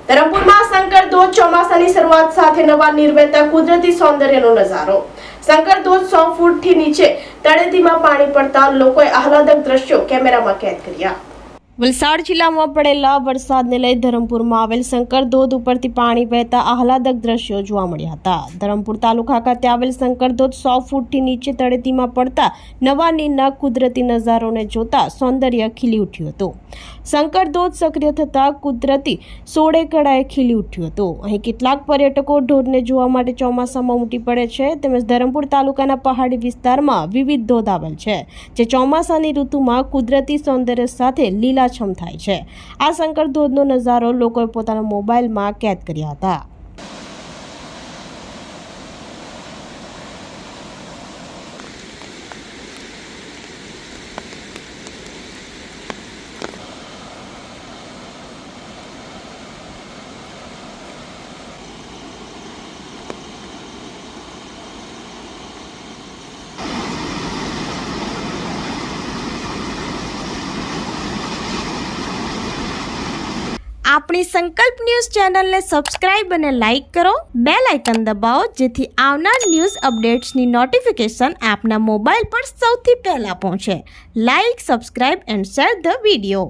ધરમપુરમાં શંકર ધોધ ચોમાસાની શરૂઆત સાથે નવા નિર્મિત કુદરતી સૌંદર્યનો નજારો। શંકર ધોધ 100 ફૂટથી નીચે તળેટીમાં પાણી પડતા લોકોએ આહલાદક દ્રશ્યો કેમેરામાં કેદ કર્યા। વલસાડ જિલ્લામાં પડેલા વરસાદને લઈ ધરમપુરમાં આવેલ શંકર ધોધ ઉપરથી પાણી વહેતા આહલાદક દ્રશ્યો જોવા મળ્યા હતા। ધરમપુર તાલુકા ખાતે આવેલ શંકર ધોધ 100 ફૂટથી નીચે તળેટીમાં પડતા નવા નીરના કુદરતી નજારોને જોતા સૌંદર્ય ખીલી ઉઠ્યું હતું। શંકર ધોધ સક્રિય થતા કુદરતી સોળે કળાએ ખીલી ઉઠ્યું હતું। અહીં કેટલાક પર્યટકો ધોધને જોવા માટે ચોમાસામાં ઉમટી પડે છે, તેમજ ધરમપુર તાલુકાના પહાડી વિસ્તારમાં વિવિધ ધોધ આવેલ છે, જે ચોમાસાની ઋતુમાં કુદરતી સૌંદર્ય સાથે લીલાછમ થાય છે। આ શંકર ધોધનો નજારો લોકોએ પોતાના મોબાઈલમાં કેદ કર્યા હતા। આપણી સંકલ્પ ન્યૂઝ ચેનલને સબસ્ક્રાઇબ અને લાઇક કરો, બેલ આઇકન દબાવો, જેથી આવનાર ન્યૂઝ અપડેટ્સની નોટિફિકેશન આપના મોબાઈલ પર સૌથી પહેલા પહોંચે। Like, subscribe and share the video.